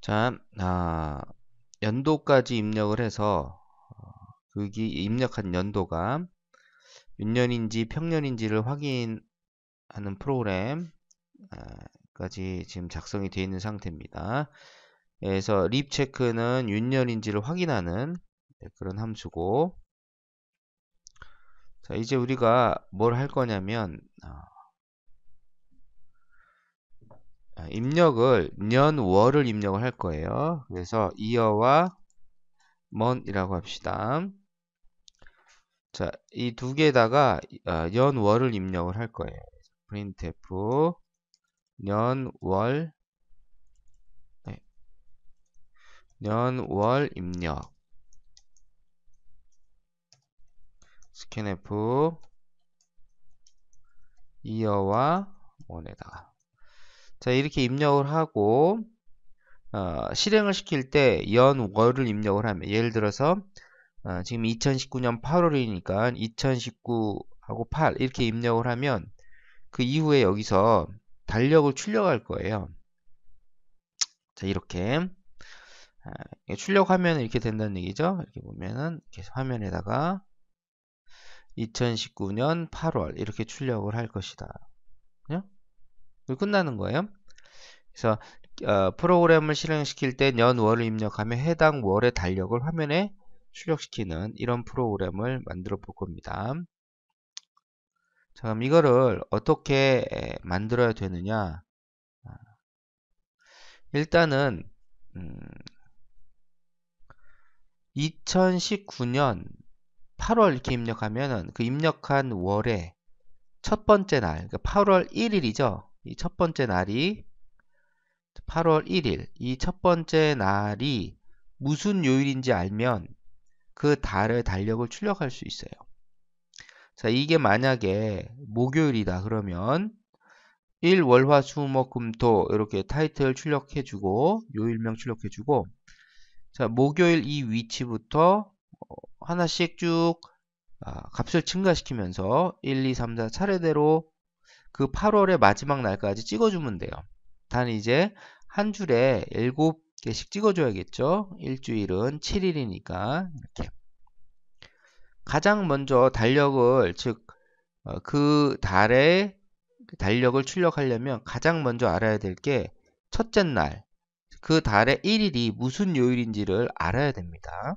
자, 연도까지 입력을 해서 그게 입력한 연도가 윤년인지 평년인지를 확인하는 프로그램 까지 지금 작성이 되어 있는 상태입니다. 그래서 립 체크는 윤년인지를 확인하는 그런 함수고, 자, 이제 우리가 뭘 할 거냐면 입력을 년, 월을 입력을 할 거예요. 그래서 year와 month이라고 합시다. 자, 이 두 개에다가 연, 월을 입력을 할 거예요. printf 년, 월, 네, 년, 월 입력 scanf year와 mon에다가, 자, 이렇게 입력을 하고 실행을 시킬 때 연, 월을 입력을 하면, 예를 들어서 지금 2019년 8월이니까 2019하고 8 이렇게 입력을 하면 그 이후에 여기서 달력을 출력할 거예요. 자, 이렇게 출력하면 이렇게 된다는 얘기죠. 이렇게 보면은 이렇게 화면에다가 2019년 8월 이렇게 출력을 할 것이다. 그죠? 끝나는 거예요. 그래서 프로그램을 실행시킬 때 년, 월을 입력하면 해당 월의 달력을 화면에 출력시키는 이런 프로그램을 만들어 볼 겁니다. 자, 그럼 이거를 어떻게 만들어야 되느냐? 일단은 2019년 8월 이렇게 입력하면은 그 입력한 월의 첫 번째 날, 그러니까 8월 1일이죠. 이 첫 번째 날이 8월 1일, 이 첫 번째 날이 무슨 요일인지 알면 그 달의 달력을 출력할 수 있어요. 자, 이게 만약에 목요일이다 그러면 1, 월, 화, 수, 목, 금, 토 이렇게 타이틀 출력해주고 요일명 출력해주고, 자, 목요일 이 위치부터 하나씩 쭉 값을 증가시키면서 1, 2, 3, 4 차례대로 그 8월의 마지막 날까지 찍어주면 돼요. 단 이제 한 줄에 7개씩 찍어줘야겠죠. 일주일은 7일이니까 이렇게. 가장 먼저 달력을, 즉 그 달의 달력을 출력하려면 가장 먼저 알아야 될 게 첫째 날, 그 달의 1일이 무슨 요일인지를 알아야 됩니다.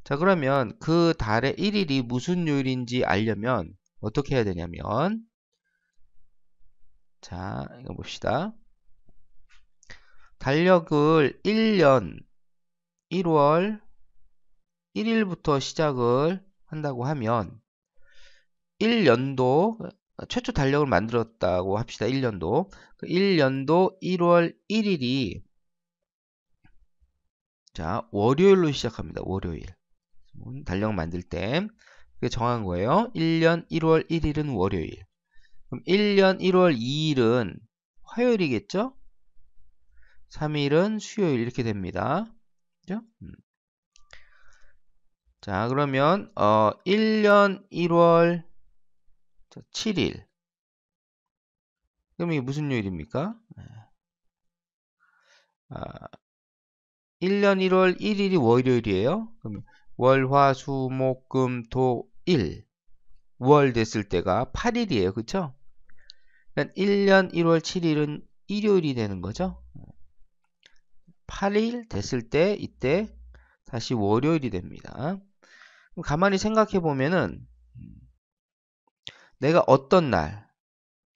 자, 그러면 그 달의 1일이 무슨 요일인지 알려면 어떻게 해야 되냐면, 자, 이거 봅시다. 달력을 1년 1월 1일부터 시작을 한다고 하면 1년도, 최초 달력을 만들었다고 합시다. 1년도. 1년도 1월 1일이 자, 월요일로 시작합니다. 월요일. 달력 만들 때 그게 정한 거예요. 1년 1월 1일은 월요일. 그럼 1년 1월 2일은 화요일이겠죠? 3일은 수요일 이렇게 됩니다. 그죠? 자, 그러면 1년 1월 7일. 그럼 이게 무슨 요일입니까? 1년 1월 1일이 월요일이에요. 그럼 월, 화, 수, 목, 금, 토, 일. 월 됐을 때가 8일이에요. 그쵸? 그러니까 1년 1월 7일은 일요일이 되는 거죠. 8일 됐을 때 이때 다시 월요일이 됩니다. 그럼 가만히 생각해 보면은 내가 어떤 날,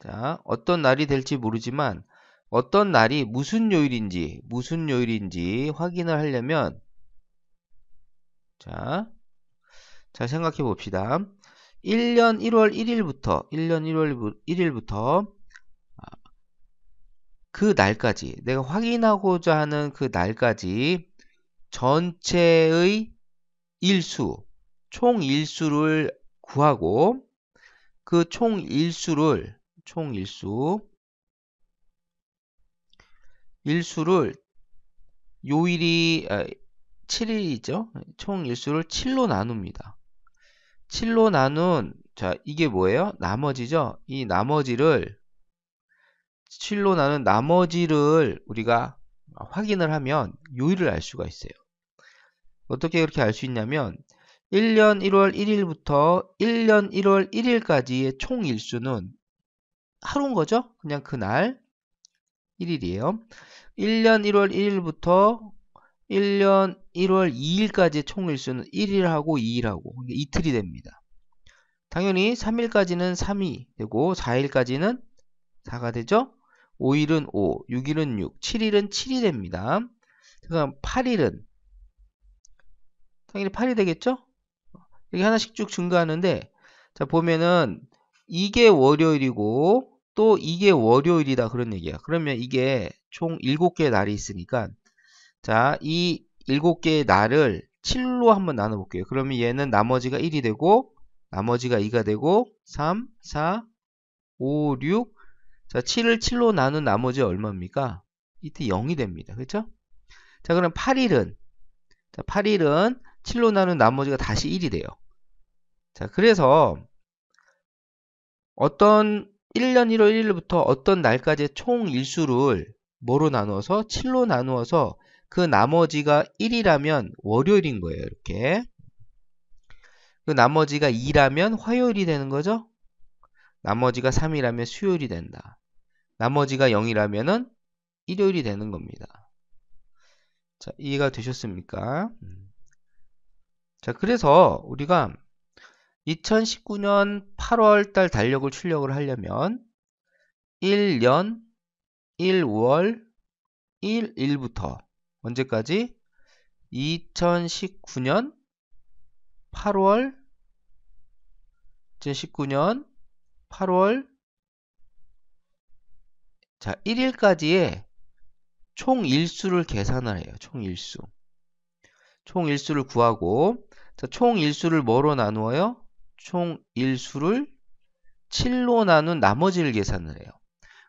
자, 어떤 날이 될지 모르지만 어떤 날이 무슨 요일인지 확인을 하려면, 자, 잘 생각해 봅시다. 1년 1월 1일부터 그 날까지, 내가 확인하고자 하는 그 날까지 전체의 일수, 총 일수를 구하고 그 총 일수를 요일이 7일이죠. 총 일수를 7로 나눕니다. 7로 나눈, 자, 이게 뭐예요? 나머지죠. 이 나머지를 7로 나눈 나머지를 우리가 확인을 하면 요일을 알 수가 있어요. 어떻게 그렇게 알 수 있냐면 1년 1월 1일부터 1년 1월 1일까지의 총 일수는 하루인 거죠? 그냥 그날 1일이에요. 1년 1월 1일부터 1년 1월 2일까지의 총 일수는 1일하고 2일하고 이틀이 됩니다. 당연히 3일까지는 3이 되고 4일까지는 4가 되죠? 5일은 5, 6일은 6, 7일은 7이 됩니다. 그럼 8일은 당연히 8이 되겠죠? 이렇게 하나씩 쭉 증가하는데 자 보면은 이게 월요일이고 또 이게 월요일이다 그런 얘기야. 그러면 이게 총 7개의 날이 있으니까 자 이 7개의 날을 7로 한번 나눠 볼게요. 그러면 얘는 나머지가 1이 되고 나머지가 2가 되고 3, 4, 5, 6 자 7을 7로 나눈 나머지 얼마입니까? 이때 0이 됩니다. 그렇죠? 자 그럼 8일은 자 8일은 7로 나눈 나머지가 다시 1이 돼요. 자 그래서 어떤 1년 1월 1일부터 어떤 날까지의 총 일수를 뭐로 나누어서 7로 나누어서 그 나머지가 1이라면 월요일인 거예요. 이렇게 그 나머지가 2라면 화요일이 되는 거죠. 나머지가 3이라면 수요일이 된다. 나머지가 0이라면은 일요일이 되는 겁니다. 자, 이해가 되셨습니까? 자, 그래서 우리가 2019년 8월 달 달력을 출력을 하려면 1년 1월 1일부터 언제까지? 2019년 8월 자 1일까지의 총 일수를 계산을 해요. 총 일수. 총 일수를 구하고 자, 총 일수를 뭐로 나누어요? 총 일수를 7로 나눈 나머지를 계산을 해요.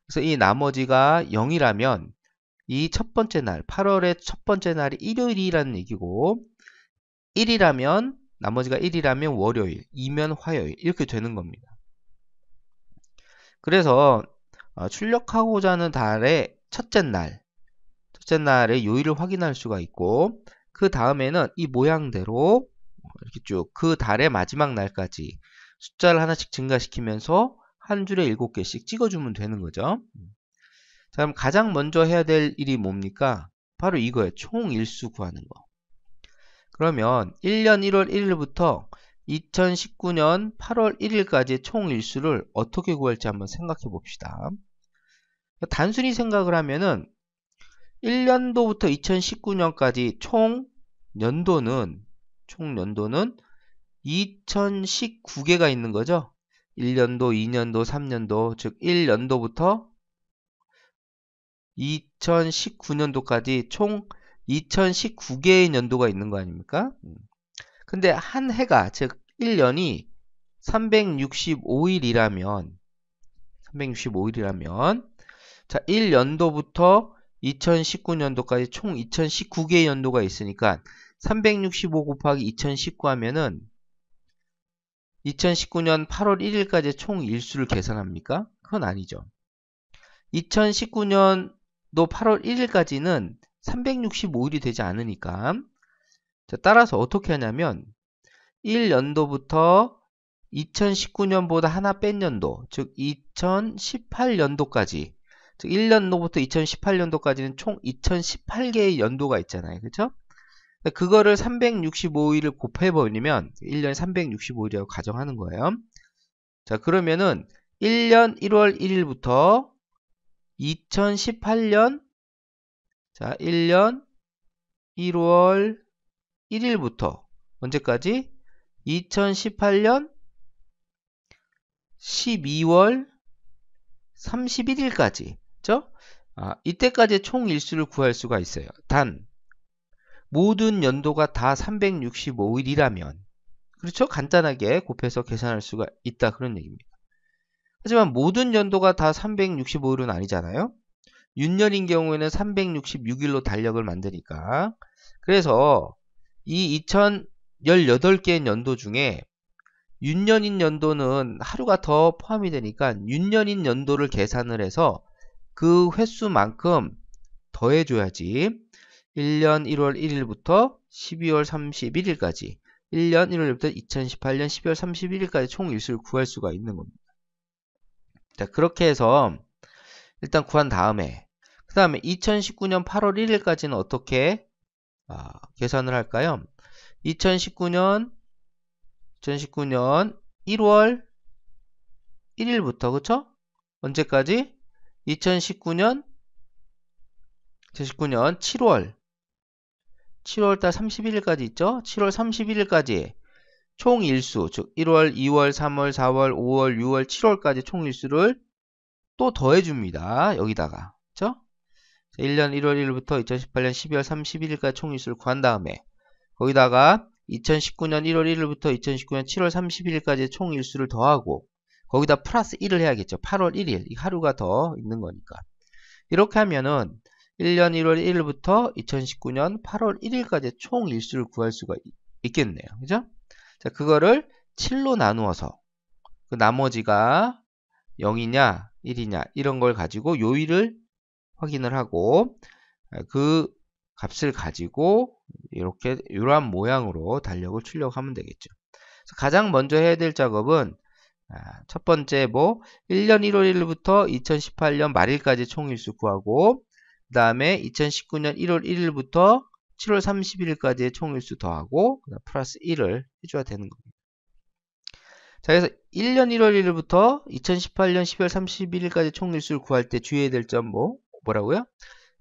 그래서 이 나머지가 0이라면 이 첫 번째 날, 8월의 첫 번째 날이 일요일이라는 얘기고 1이라면 나머지가 1이라면 월요일, 2면 화요일 이렇게 되는 겁니다. 그래서 출력하고자 하는 달의 첫째 날의 요일을 확인할 수가 있고 그 다음에는 이 모양대로 이렇게 쭉 그 달의 마지막 날까지 숫자를 하나씩 증가시키면서 한 줄에 7개씩 찍어주면 되는 거죠. 자, 그럼 가장 먼저 해야 될 일이 뭡니까? 바로 이거예요. 총 일수 구하는 거. 그러면 1년 1월 1일부터 2019년 8월 1일까지의 총 일수를 어떻게 구할지 한번 생각해 봅시다. 단순히 생각을 하면은 1년도부터 2019년까지 총 연도는 2019개가 있는 거죠. 1년도, 2년도, 3년도, 즉 1년도부터 2019년도까지 총 2019개의 연도가 있는 거 아닙니까? 근데 한 해가, 즉 1년이 365일이라면 자 1년도부터 2019년도까지 총 2019개의 연도가 있으니까 365 곱하기 2019 하면은 2019년 8월 1일까지 총 일수를 계산합니까? 그건 아니죠. 2019년도 8월 1일까지는 365일이 되지 않으니까 자, 따라서 어떻게 하냐면 1년도부터 2019년보다 하나 뺀 연도, 즉 2018년도까지 즉 1년도부터 2018년도까지는 총 2018개의 연도가 있잖아요. 그렇죠? 그거를 365일을 곱해버리면 1년에 365일이라고 가정하는 거예요. 자 그러면은 1년 1월 1일부터 2018년 자 1년 1월 1일부터 언제까지? 2018년 12월 31일까지 그렇죠? 이때까지 총 일수를 구할 수가 있어요. 단 모든 연도가 다 365일이라면 그렇죠? 간단하게 곱해서 계산할 수가 있다 그런 얘기입니다. 하지만 모든 연도가 다 365일은 아니잖아요. 윤년인 경우에는 366일로 달력을 만드니까 그래서 이 2018개 연도 중에 윤년인 연도는 하루가 더 포함이 되니까 윤년인 연도를 계산을 해서 그 횟수만큼 더해줘야지 1년 1월 1일부터 12월 31일까지 1년 1월부터 2018년 12월 31일까지 총 일수를 구할 수가 있는 겁니다. 자, 그렇게 해서 일단 구한 다음에 그 다음에 2019년 8월 1일까지는 어떻게 계산을 할까요? 2019년 1월 1일부터 그쵸? 언제까지? 2019년 7월달 31일까지 있죠? 7월 31일까지 총 일수, 즉 1월, 2월, 3월, 4월, 5월, 6월, 7월까지 총 일수를 또 더해줍니다. 여기다가 그쵸? 1년 1월 1일부터 2018년 12월 31일까지 총 일수를 구한 다음에 거기다가 2019년 1월 1일부터 2019년 7월 31일까지 총 일수를 더하고 거기다 플러스 1을 해야겠죠. 8월 1일 이 하루가 더 있는 거니까 이렇게 하면은 1년 1월 1일부터 2019년 8월 1일까지 총 일수를 구할 수가 있겠네요. 그죠? 자, 그거를 7로 나누어서 그 나머지가 0이냐 1이냐 이런 걸 가지고 요일을 확인을 하고 그 값을 가지고 이렇게 이러한 모양으로 달력을 출력하면 되겠죠. 그래서 가장 먼저 해야 될 작업은 첫 번째 1년 1월 1일부터 2018년 말일까지 총일수 구하고 그 다음에 2019년 1월 1일부터 7월 31일까지의 총일수 더하고 플러스 1을 해줘야 되는 겁니다. 자, 그래서 1년 1월 1일부터 2018년 12월 31일까지 총일수를 구할 때 주의해야 될 점 뭐라고요?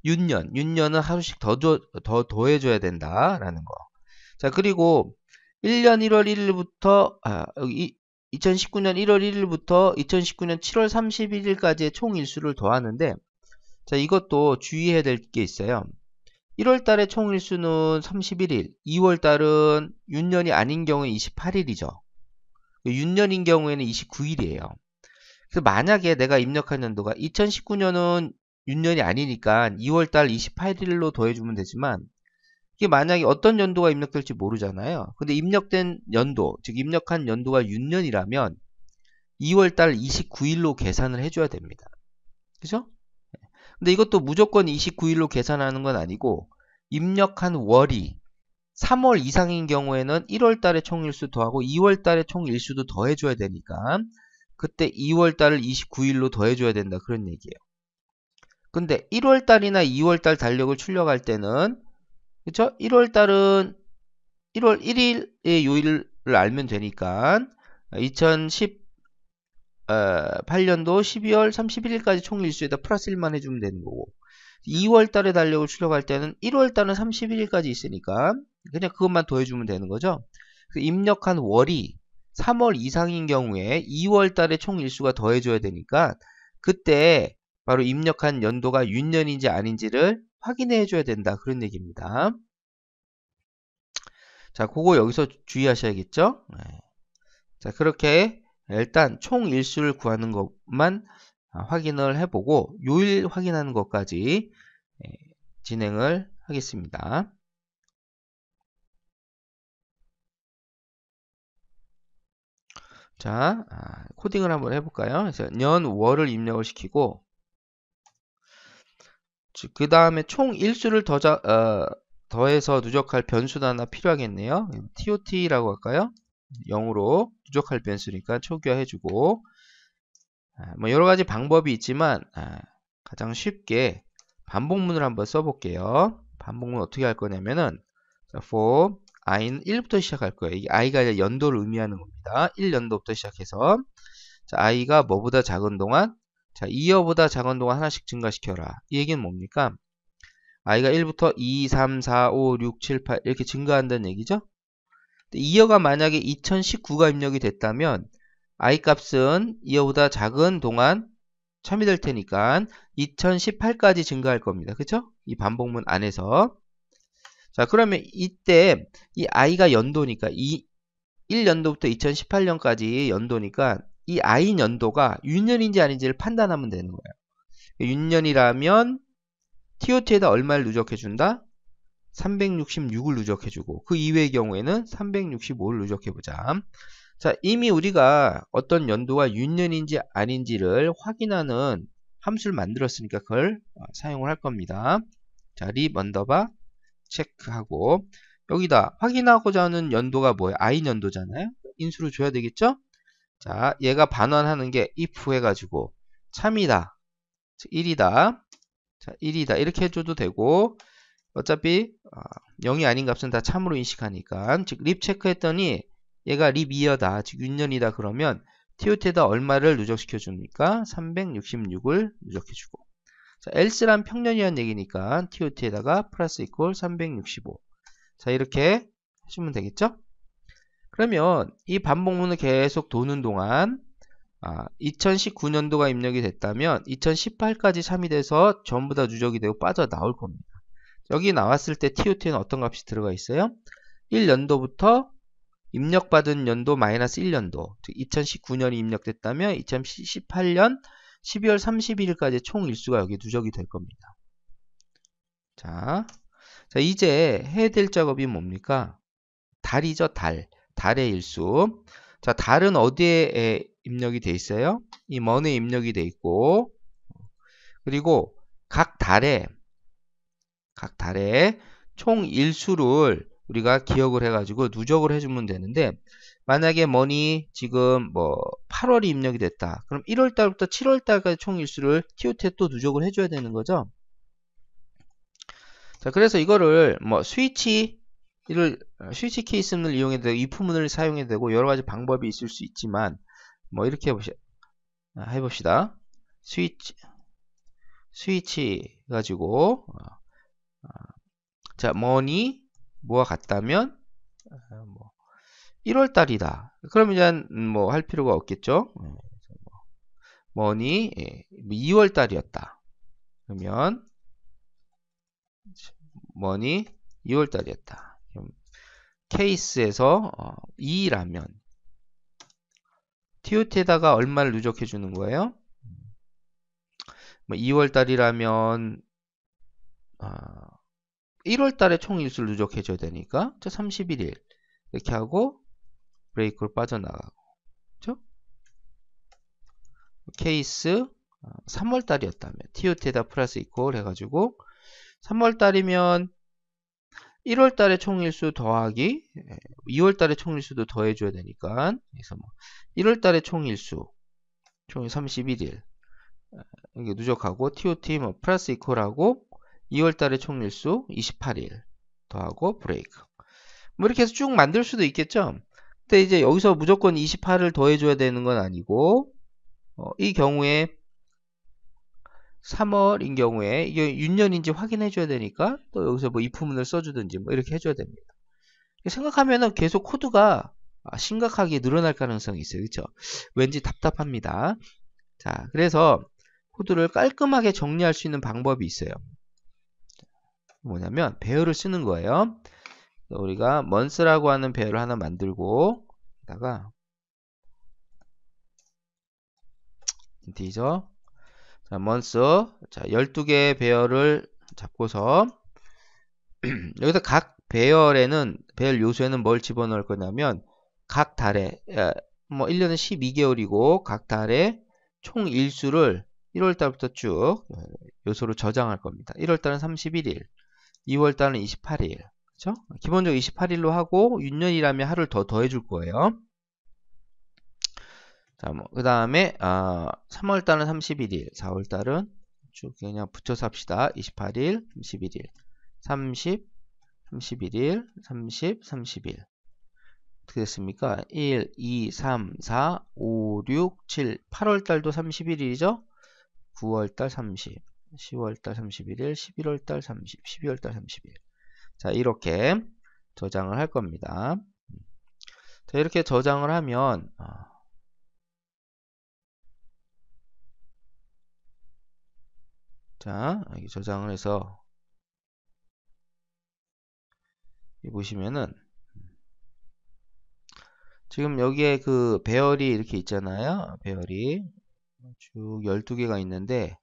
윤년은 하루씩 더 더해줘야 된다라는 거. 자, 그리고 1년 1월 1일부터 2019년 1월 1일부터 2019년 7월 31일까지의 총 일수를 더하는데 자, 이것도 주의해야 될 게 있어요. 1월 달의 총 일수는 31일, 2월 달은 윤년이 아닌 경우에 28일이죠. 윤년인 경우에는 29일이에요. 그래서 만약에 내가 입력한 연도가 2019년은 윤년이 아니니까 2월 달 28일로 더해주면 되지만 이게 만약에 어떤 연도가 입력될지 모르잖아요. 근데 입력된 연도, 즉 입력한 연도가 윤년이라면 2월달 29일로 계산을 해줘야 됩니다. 그죠? 근데 이것도 무조건 29일로 계산하는 건 아니고 입력한 월이 3월 이상인 경우에는 1월달의 총일수 더하고 2월달의 총일수도 더해줘야 되니까 그때 2월달을 29일로 더해줘야 된다 그런 얘기예요. 근데 1월달이나 2월달 달력을 출력할 때는 그쵸? 1월달은 1월 1일의 요일을 알면 되니까 2018년도 12월 31일까지 총 일수에다 플러스 1만 해주면 되는 거고 2월달에 달력을 출력할 때는 1월달은 31일까지 있으니까 그냥 그것만 더해주면 되는 거죠. 입력한 월이 3월 이상인 경우에 2월달에 총 일수가 더해줘야 되니까 그때 바로 입력한 연도가 윤년인지 아닌지를 확인해 줘야 된다 그런 얘기입니다. 자, 그거 여기서 주의하셔야겠죠? 네. 자, 그렇게 일단 총 일수를 구하는 것만 확인을 해보고 요일 확인하는 것까지 진행을 하겠습니다. 자, 코딩을 한번 해볼까요? 그래서 년, 월을 입력을 시키고 그 다음에 총 일수를 더해서 누적할 변수도 하나 필요하겠네요. TOT라고 할까요? 0으로 누적할 변수니까 초기화해주고 뭐 여러가지 방법이 있지만 가장 쉽게 반복문을 한번 써볼게요. 반복문 어떻게 할 거냐면은 for i는 1부터 시작할 거예요. 이게 i가 연도를 의미하는 겁니다. 1연도부터 시작해서 자, i가 뭐보다 작은 동안 자, 2여보다 작은 동안 하나씩 증가시켜라. 이 얘기는 뭡니까? i가 1부터 2, 3, 4, 5, 6, 7, 8 이렇게 증가한다는 얘기죠. 2여가 만약에 2019가 입력이 됐다면 i 값은 2여보다 작은 동안 참여될 테니까 2018까지 증가할 겁니다. 그쵸? 이 반복문 안에서. 자, 그러면 이때 이 i가 연도니까 1년도부터 2018년까지 연도니까 이 i 연도가 윤년인지 아닌지를 판단하면 되는 거예요. 윤년이라면 TOT에다 얼마를 누적해준다? 366을 누적해주고 그 이외의 경우에는 365를 누적해보자. 자, 이미 우리가 어떤 연도가 윤년인지 아닌지를 확인하는 함수를 만들었으니까 그걸 사용을 할 겁니다. 자, 립 언더바 체크하고 여기다 확인하고자 하는 연도가 뭐예요? i 연도잖아요. 인수를 줘야 되겠죠? 자, 얘가 반환하는 게 if 해가지고 참이다. 1이다. 자, 1이다. 이렇게 해줘도 되고 어차피 0이 아닌 값은 다 참으로 인식하니까 즉 립 체크했더니 얘가 립 2여다. 즉 윤년이다. 그러면 TOT에다 얼마를 누적시켜 줍니까? 366을 누적해주고 자, else란 평년이란 얘기니까 TOT에다가 플러스 이퀄 365 자, 이렇게 해주면 되겠죠? 그러면 이 반복문을 계속 도는 동안 2019년도가 입력이 됐다면 2018까지 참이 돼서 전부 다 누적이 되고 빠져나올 겁니다. 여기 나왔을 때 TOT에는 어떤 값이 들어가 있어요? 1년도부터 입력받은 연도 마이너스 1년도 즉 2019년이 입력됐다면 2018년 12월 31일까지 총 일수가 여기 누적이 될 겁니다. 자 이제 해야 될 작업이 뭡니까? 달이죠. 달의 일수. 자, 달은 어디에 입력이 돼 있어요? 이 mon에 입력이 돼 있고 그리고 각 달에 총 일수를 우리가 기억을 해가지고 누적을 해주면 되는데 만약에 mon이 지금 뭐 8월이 입력이 됐다. 그럼 1월달부터 7월달까지 총 일수를 TOT에 또 누적을 해줘야 되는 거죠. 자, 그래서 이거를 뭐 스위치 케이스문을 이용해도 되고 if문을 사용해도 되고 여러 가지 방법이 있을 수 있지만 뭐 이렇게 해봅시다. 스위치 가지고 자, mon이 뭐와 같다면 뭐 1월 달이다. 그럼 이제 뭐 할 필요가 없겠죠. mon이 2월 달이었다. 그러면 mon이 2월 달이었다. 케이스에서 2라면 TOT에다가 얼마를 누적해 주는 거예요? 뭐 2월 달이라면 1월 달에 총 일수를 누적해 줘야 되니까 31일 이렇게 하고 브레이크로 빠져나가고 그렇죠? 케이스 3월 달이었다면 TOT에다 플러스 이퀄 해가지고 3월 달이면 1월 달에 총일수 더하기 2월 달에 총일수도 더해줘야 되니까 그래서 뭐 1월 달에 총일수 총이 31일 이게 누적하고 TOT 뭐 플러스 이퀄하고 2월 달에 총일수 28일 더하고 브레이크 뭐 이렇게 해서 쭉 만들 수도 있겠죠. 근데 이제 여기서 무조건 28을 더해줘야 되는 건 아니고 이 경우에 3월인 경우에 이게 윤년인지 확인해 줘야 되니까 또 여기서 뭐 if문을 써주든지 뭐 이렇게 해줘야 됩니다. 생각하면은 계속 코드가 심각하게 늘어날 가능성이 있어요. 그렇죠? 왠지 답답합니다. 자, 그래서 코드를 깔끔하게 정리할 수 있는 방법이 있어요. 뭐냐면 배열을 쓰는 거예요. 우리가 months라고 하는 배열을 하나 만들고 다가 인티저 자, months 자, 12개의 배열을 잡고서 여기서 각 배열 요소에는 뭘 집어넣을 거냐면 각 달에 뭐 1년은 12개월이고 각 달에 총 일수를 1월달부터 쭉 요소로 저장할 겁니다. 1월달은 31일 2월달은 28일 그렇죠? 기본적으로 28일로 하고 윤년이라면 하루를 더 더해줄 거예요. 자, 뭐, 그 다음에, 3월달은 31일, 4월달은 쭉 그냥 붙여서 합시다. 28일, 31일, 30, 31일, 30, 30일. 어떻게 됐습니까? 1, 2, 3, 4, 5, 6, 7, 8월달도 31일이죠? 9월달 30, 10월달 31일, 11월달 30, 12월달 30일. 자, 이렇게 저장을 할 겁니다. 자, 이렇게 저장을 하면, 자, 여기 저장을 해서 여기 보시면은 지금 여기에 그 배열이 이렇게 있잖아요. 배열이 쭉 12개가 있는데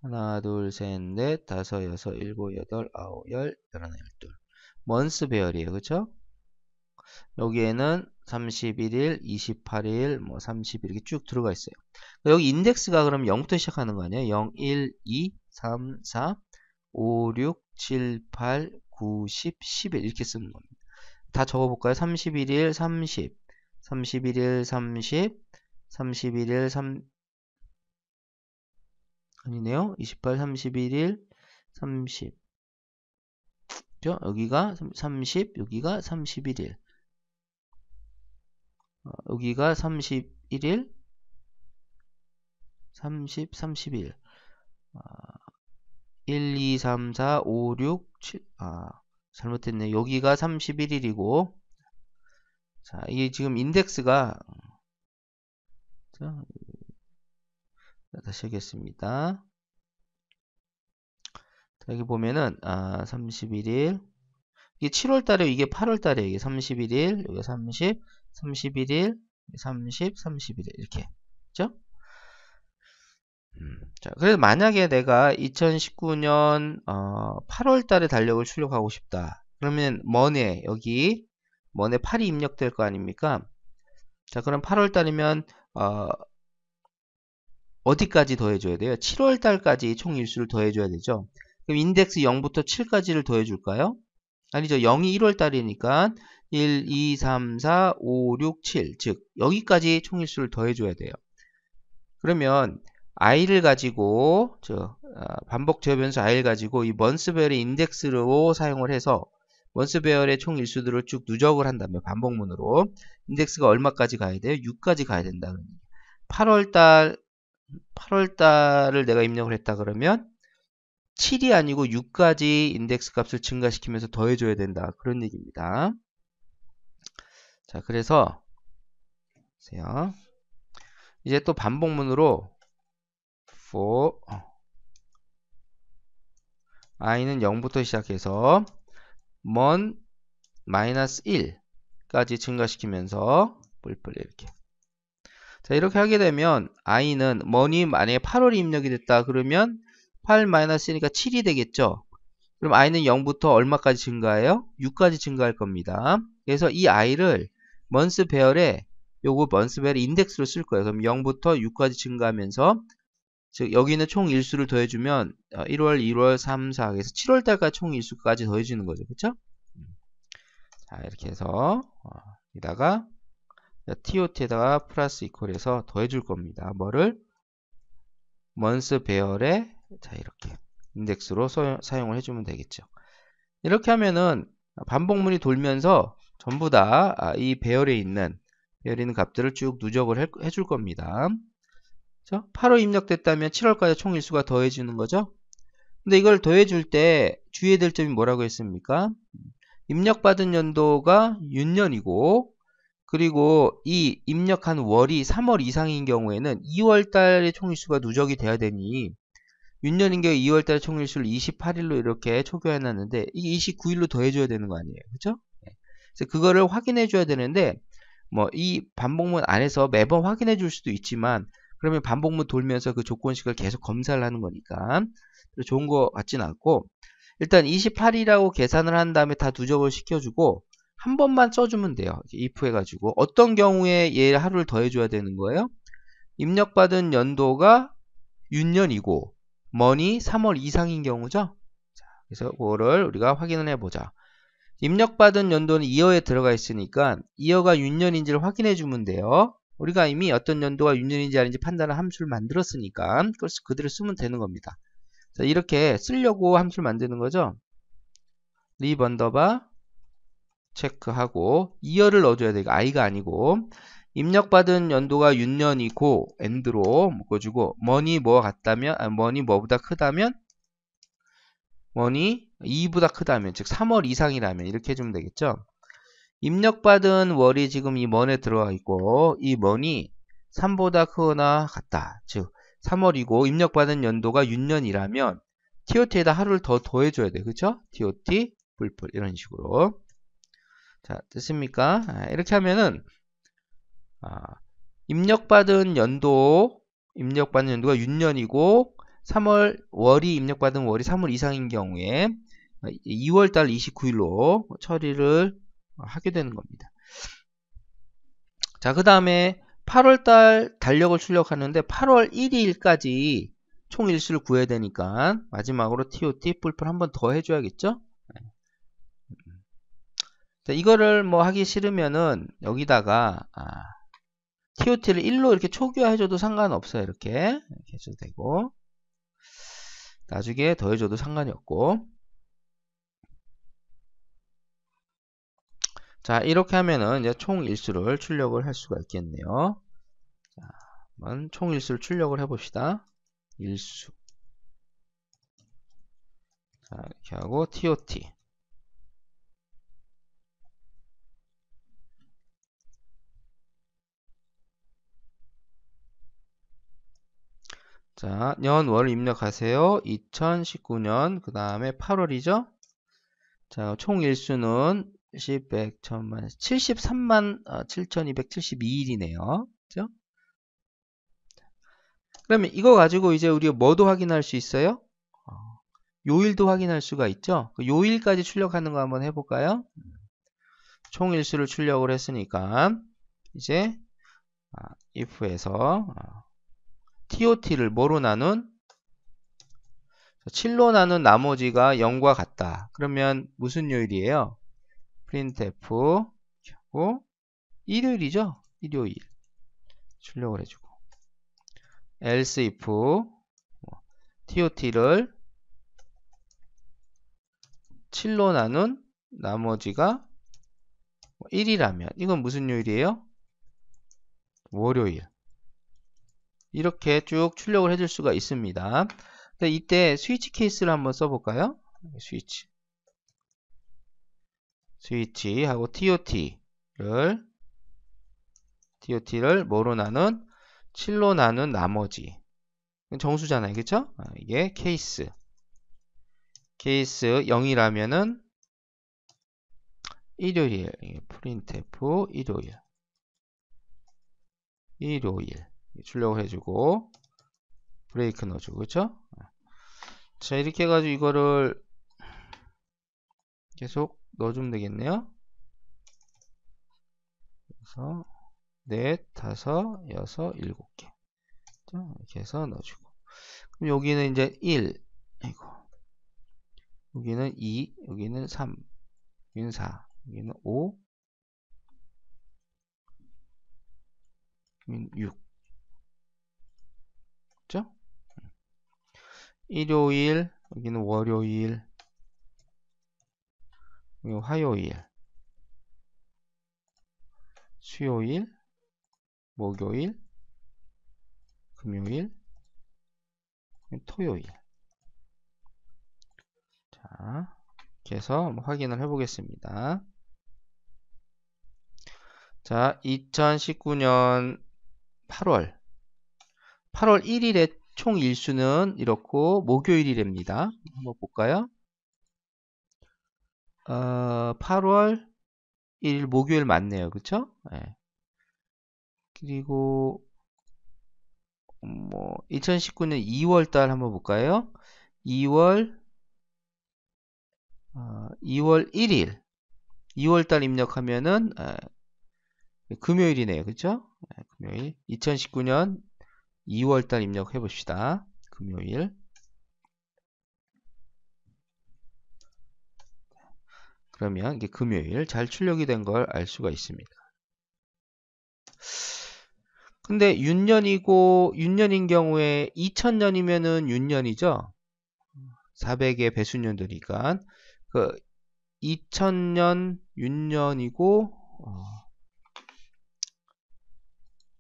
하나, 둘, 셋, 넷, 다섯, 여섯, 일곱, 여덟, 아홉, 열, 열하나, 열둘 먼스 배열이에요. 그쵸? 여기에는 31일, 28일, 뭐 30일 이렇게 쭉 들어가 있어요. 여기 인덱스가 그럼 0부터 시작하는 거 아니에요? 0, 1, 2, 3, 4, 5, 6, 7, 8, 9, 10, 11 이렇게 쓰는 겁니다. 다 적어볼까요? 31일 30, 31일 30, 31일 3 아니네요. 28, 31일 30 그죠? 여기가 30, 여기가 31일 여기가 31일 30, 31 1, 2, 3, 4, 5, 6, 7 잘못했네. 여기가 31일이고 자, 이게 지금 인덱스가 자, 다시 하겠습니다. 자, 여기 보면은 31일 이게 7월달에 이게 8월달에 이게 31일 여기 30, 31일 30, 31일 이렇게 그죠? 자, 그래서 만약에 내가 2019년 8월달에 달력을 출력하고 싶다. 그러면 먼에 여기 먼에 8이 입력될 거 아닙니까? 자, 그럼 8월달이면 어디까지 더해줘야 돼요? 7월달까지 총 일수를 더해줘야 되죠. 그럼 인덱스 0부터 7까지를 더해줄까요? 아니죠. 0이 1월달이니까 1, 2, 3, 4, 5, 6, 7. 즉 여기까지 총 일수를 더해줘야 돼요. 그러면 i를 가지고 반복 제어 변수 i를 가지고 이 먼스 배열의 인덱스로 사용을 해서 먼스 배열의 총 일수들을 쭉 누적을 한다면 반복문으로 인덱스가 얼마까지 가야 돼요? 6까지 가야 된다. 8월달을 내가 입력을 했다 그러면 7이 아니고 6까지 인덱스 값을 증가시키면서 더해줘야 된다. 그런 얘기입니다. 자, 그래서 보세요. 이제 또 반복문으로 for i는 0부터 시작해서 먼 마이너스 1까지 증가시키면서 뿔뿔 이렇게. 자, 이렇게 하게 되면 i는 먼이 만약에 8월이 입력이 됐다 그러면 8 마이너스 1이니까 7이 되겠죠. 그럼 i는 0부터 얼마까지 증가해요? 6까지 증가할 겁니다. 그래서 이 i를 먼스 배열에 요거 먼스 배열의 인덱스로 쓸 거예요. 그럼 0부터 6까지 증가하면서 즉 여기는 총 일수를 더해주면 1월, 2월, 3, 4 그래서 7월달까지 총 일수까지 더해주는 거죠. 그쵸? 자, 이렇게 해서 여기다가 TOT에다가 플러스 이퀄해서 더해줄 겁니다. 뭐를? 먼스 배열에 자 이렇게 인덱스로 사용을 해주면 되겠죠. 이렇게 하면은 반복문이 돌면서 전부 다 이 배열에 있는 값들을 쭉 누적을 해줄 겁니다. 그렇죠? 8월 입력됐다면 7월까지 총 일수가 더해지는 거죠. 근데 이걸 더해줄 때 주의해야 될 점이 뭐라고 했습니까? 입력받은 연도가 윤년이고 그리고 이 입력한 월이 3월 이상인 경우에는 2월달의 총일수가 누적이 돼야 되니 윤년인 경우 2월달의 총일수를 28일로 이렇게 초기화해놨는데 이게 29일로 더해줘야 되는 거 아니에요. 그렇죠? 그래서 그거를 확인해줘야 되는데 뭐 이 반복문 안에서 매번 확인해 줄 수도 있지만 그러면 반복문 돌면서 그 조건식을 계속 검사를 하는 거니까 좋은 거 같진 않고 일단 28이라고 계산을 한 다음에 다 누적을 시켜주고 한 번만 써주면 돼요. if 해가지고 어떤 경우에 얘 하루를 더해줘야 되는 거예요? 입력받은 연도가 윤년이고 먼이 3월 이상인 경우죠. 자, 그래서 그거를 우리가 확인을 해보자. 입력받은 연도는 2어에 들어가 있으니까 2어가 윤년인지를 확인해 주면 돼요. 우리가 이미 어떤 연도가 윤년인지 아닌지 판단을 함수를 만들었으니까 그걸 그대로 쓰면 되는 겁니다. 자, 이렇게 쓰려고 함수를 만드는 거죠. 리브 언더바 체크하고 2어를 넣어줘야 돼. 이거 i가 아니고 입력받은 연도가 윤년이고 end로 묶어주고 mon이 뭐와 같다면 mon이 뭐보다 크다면 mon이 2보다 크다면 즉 3월 이상이라면 이렇게 해주면 되겠죠. 입력받은 월이 지금 이 mon에 들어가 있고 이 mon이 3보다 크거나 같다. 즉 3월이고 입력받은 연도가 윤년이라면 TOT에다 하루를 더 더해줘야 돼. 그쵸? TOT 뿔뿔 이런 식으로. 자, 됐습니까? 이렇게 하면은 입력받은 연도가 윤년이고 3월 월이 입력받은 월이 3월 이상인 경우에 2월달 29일로 처리를 하게 되는 겁니다. 자, 그 다음에 8월달 달력을 출력하는데 8월 1일까지 총 일수를 구해야 되니까 마지막으로 TOT 뿔뿔 한 번 더 해줘야겠죠? 자, 이거를 뭐 하기 싫으면은 여기다가 TOT를 1로 이렇게 초기화해줘도 상관없어요. 이렇게 해줘도 되고 나중에 더해줘도 상관이 없고. 자, 이렇게 하면은 이제 총 일수를 출력을 할 수가 있겠네요. 자, 한번 총 일수를 출력을 해봅시다. 일수. 자, 이렇게 하고 TOT. 자, 년, 월 입력하세요. 2019년, 그 다음에 8월이죠? 자, 총 일수는 10, 100, 1000만, 73만 7272일이네요. 그죠? 그러면 이거 가지고 이제 우리가 뭐도 확인할 수 있어요? 요일도 확인할 수가 있죠? 그 요일까지 출력하는 거 한번 해볼까요? 총 일수를 출력을 했으니까, 이제, if에서, TOT를 뭐로 나눈? 7로 나눈 나머지가 0과 같다. 그러면 무슨 요일이에요? printf 하고 일요일이죠? 일요일 출력을 해주고 else if TOT를 7로 나눈 나머지가 1이라면 이건 무슨 요일이에요? 월요일. 이렇게 쭉 출력을 해줄 수가 있습니다. 이때 스위치 케이스를 한번 써볼까요? 스위치하고 TOT를 뭐로 나눈? 7로 나눈 나머지. 정수잖아요. 그쵸? 이게 케이스 0이라면은 일요일. printf 일요일. 출력을 해주고 브레이크 넣어주고. 그쵸? 자, 이렇게 해가지고 이거를 계속 넣어주면 되겠네요. 그래서 넷, 다섯, 여섯, 일곱 개 이렇게 해서 넣어주고. 그럼 여기는 이제 1, 아이고, 여기는 2, 여기는 3, 여기는 4, 여기는 5, 여기는 6. 그죠? 일요일, 여기는 월요일, 여기 화요일, 수요일, 목요일, 금요일, 토요일. 자, 이렇게 해서 한번 확인을 해보겠습니다. 자, 2019년 8월 1일에 총 일수는 이렇고 목요일이랍니다. 한번 볼까요? 8월 1일 목요일 맞네요. 그쵸? 네. 그리고 2019년 2월달 한번 볼까요? 2월 1일 2월달 입력하면은 금요일이네요. 그쵸? 금요일 2019년 2월달 입력해 봅시다. 금요일. 그러면 이게 금요일 잘 출력이 된 걸 알 수가 있습니다. 근데 윤년인 경우에 2000년이면은 윤년이죠. 400의 배수년도니까 그 2000년 윤년이고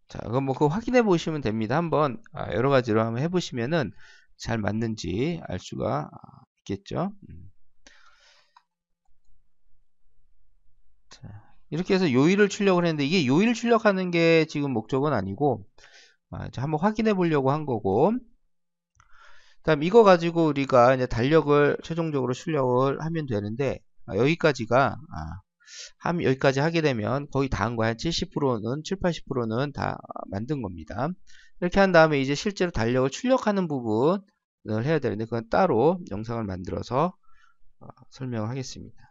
자, 그럼 그거 확인해 보시면 됩니다. 한번 여러 가지로 한번 해보시면은 잘 맞는지 알 수가 있겠죠. 자, 이렇게 해서 요일을 출력을 했는데 이게 요일 출력하는 게 지금 목적은 아니고 한번 확인해 보려고 한 거고. 다음 이거 가지고 우리가 이제 달력을 최종적으로 출력을 하면 되는데 여기까지 하게 되면 거의 다 한 거야. 70%는 80%는 다 만든 겁니다. 이렇게 한 다음에 이제 실제로 달력을 출력하는 부분을 해야 되는데 그건 따로 영상을 만들어서 설명을 하겠습니다.